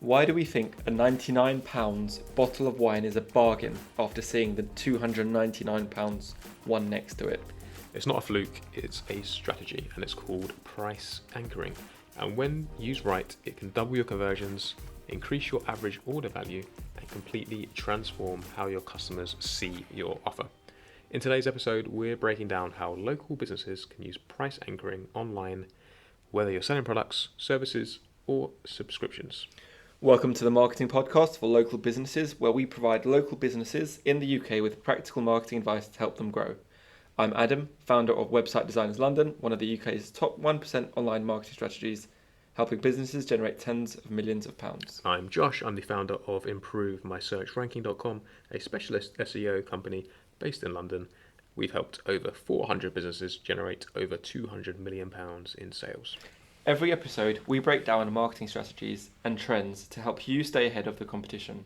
Why do we think a £99 bottle of wine is a bargain after seeing the £299 one next to it? It's not a fluke, it's a strategy, and it's called price anchoring. And when used right, it can double your conversions, increase your average order value, and completely transform how your customers see your offer. In today's episode, we're breaking down how local businesses can use price anchoring online, whether you're selling products, services, or subscriptions. Welcome to the Marketing Podcast for local businesses, where we provide local businesses in the UK with practical marketing advice to help them grow. I'm Adam, founder of Website Designers London, one of the UK's top 1% online marketing strategies, helping businesses generate tens of millions of pounds. I'm Josh, I'm the founder of ImproveMySearchRanking.com, a specialist SEO company based in London. We've helped over 400 businesses generate over £200 million in sales. Every episode, we break down marketing strategies and trends to help you stay ahead of the competition.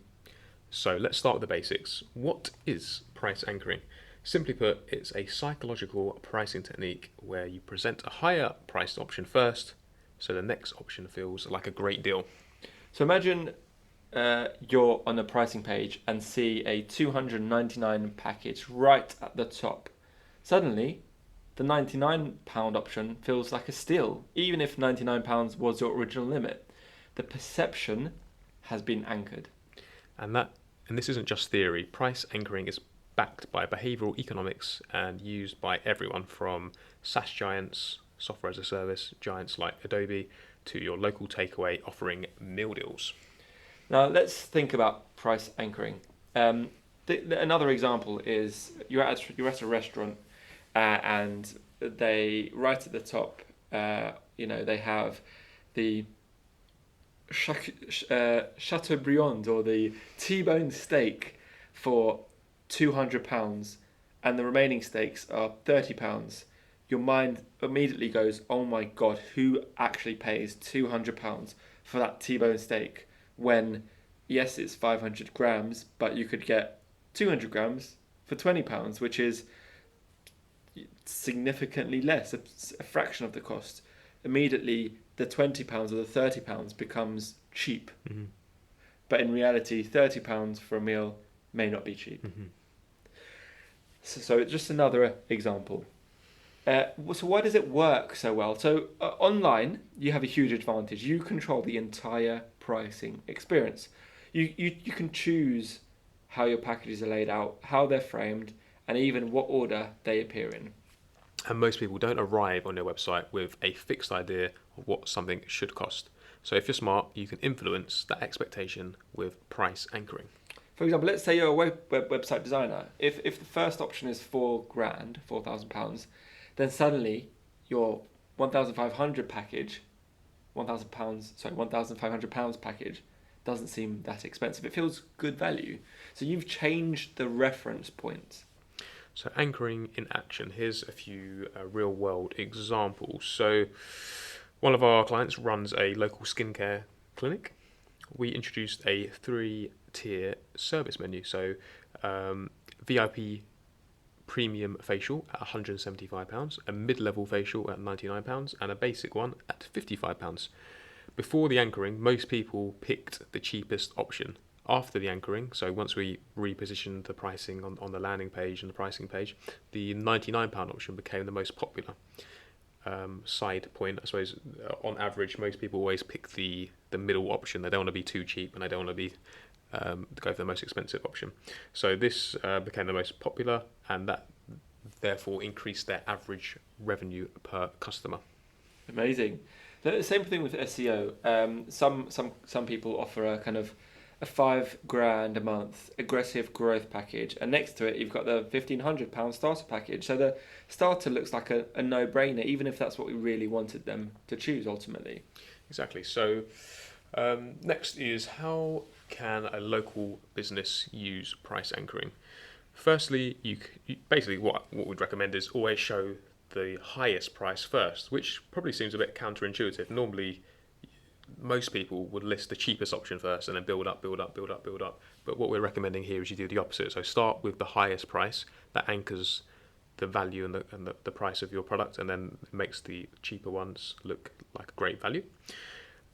So let's start with the basics. What is price anchoring? Simply put, it's a psychological pricing technique where you present a higher priced option first, so the next option feels like a great deal. So imagine you're on a pricing page and see a £299 package right at the top. Suddenly, the £99 option feels like a steal, even if £99 was your original limit. The perception has been anchored. And this isn't just theory. Price anchoring is backed by behavioral economics and used by everyone from SaaS giants, software as a service giants like Adobe, to your local takeaway offering meal deals. Now let's think about price anchoring. Another example is you're at a restaurant and they right at the top, they have the Chateaubriand or the T-bone steak for £200 and the remaining steaks are £30. Your mind immediately goes, oh my God, who actually pays £200 for that T-bone steak when, yes, it's 500 grams, but you could get 200 grams for £20, which is significantly less, a fraction of the cost. Immediately, the £20 or the £30 becomes cheap. Mm-hmm. But in reality, £30 for a meal may not be cheap. Mm-hmm. So just another example. So why does it work so well? So online, you have a huge advantage. You control the entire pricing experience. You can choose how your packages are laid out, how they're framed, and even what order they appear in. And most people don't arrive on your website with a fixed idea of what something should cost. So if you're smart, you can influence that expectation with price anchoring. For example, let's say you're a website designer. If the first option is £4,000, then suddenly your £1,500 package, £1,500 package doesn't seem that expensive. It feels good value. So you've changed the reference point. So anchoring in action. Here's a few real world examples. So one of our clients runs a local skincare clinic. We introduced a 3-tier service menu. So VIP premium facial at £175, a mid-level facial at £99, and a basic one at £55. Before the anchoring, most people picked the cheapest option. After the anchoring, so once we repositioned the pricing on the landing page and the pricing page, the £99 option became the most popular. Side point, I suppose, on average, most people always pick the middle option. They don't want to be too cheap and they don't want to be go for the most expensive option. So this became the most popular, and that therefore increased their average revenue per customer. Amazing. The same thing with SEO. Some people offer a kind of a £5,000 a month aggressive growth package, and next to it you've got the £1,500 starter package. So the starter looks like a no-brainer, even if that's what we really wanted them to choose ultimately. Exactly. So next is, how can a local business use price anchoring? Firstly, you basically what we'd recommend is always show the highest price first, which probably seems a bit counterintuitive. Normally, most people would list the cheapest option first and then build up. But what we're recommending here is you do the opposite. So start with the highest price that anchors the value and the price of your product, and then makes the cheaper ones look like a great value.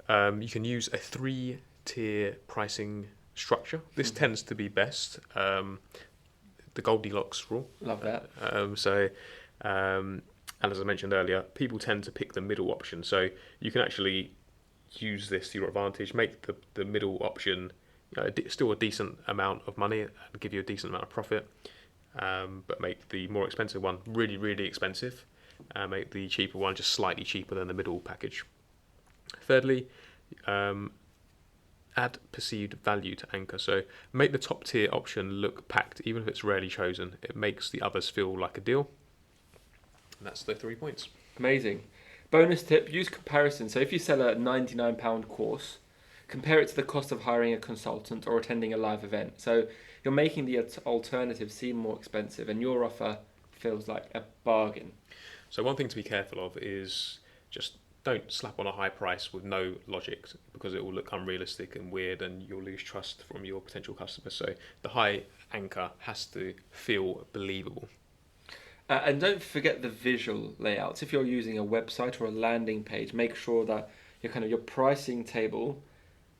You can use a 3 tier pricing structure. This tends to be best. The Goldilocks rule. Love that. And as I mentioned earlier, people tend to pick the middle option. So you can actually use this to your advantage, make the middle option still a decent amount of money and give you a decent amount of profit, but make the more expensive one really, really expensive, and make the cheaper one just slightly cheaper than the middle package. Thirdly, add perceived value to anchor. So make the top tier option look packed, even if it's rarely chosen. It makes the others feel like a deal. And that's the 3 points. Amazing. Bonus tip, use comparison. So if you sell a £99 course, compare it to the cost of hiring a consultant or attending a live event. So you're making the alternative seem more expensive and your offer feels like a bargain. So one thing to be careful of is just don't slap on a high price with no logic, because it will look unrealistic and weird and you'll lose trust from your potential customers. So the high anchor has to feel believable. And don't forget the visual layouts. If you're using a website or a landing page, make sure that your pricing table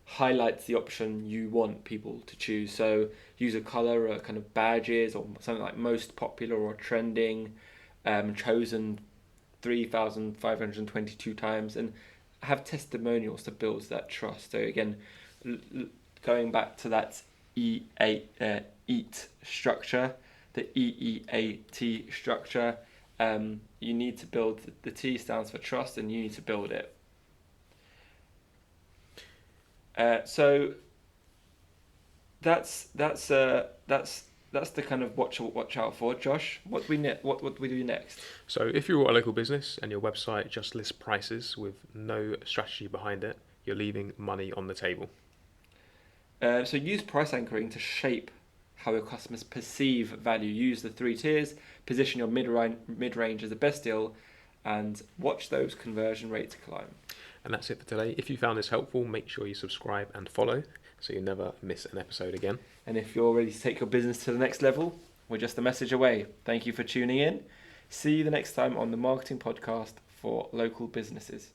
highlights the option you want people to choose. So use a color or kind of badges or something like most popular or trending, chosen 3,522 times, and have testimonials to build that trust. So again, going back to that EAT structure, the EEAT structure, you need to build. The T stands for trust, and you need to build it. So that's the kind of watch out for. Josh, what we do next? So if you're a local business and your website just lists prices with no strategy behind it, you're leaving money on the table. So use price anchoring to shape how your customers perceive value. Use the 3 tiers, position your mid-range as the best deal, and watch those conversion rates climb. And that's it for today. If you found this helpful, make sure you subscribe and follow so you never miss an episode again. And if you're ready to take your business to the next level, we're just a message away. Thank you for tuning in. See you the next time on the Marketing Podcast for Local Businesses.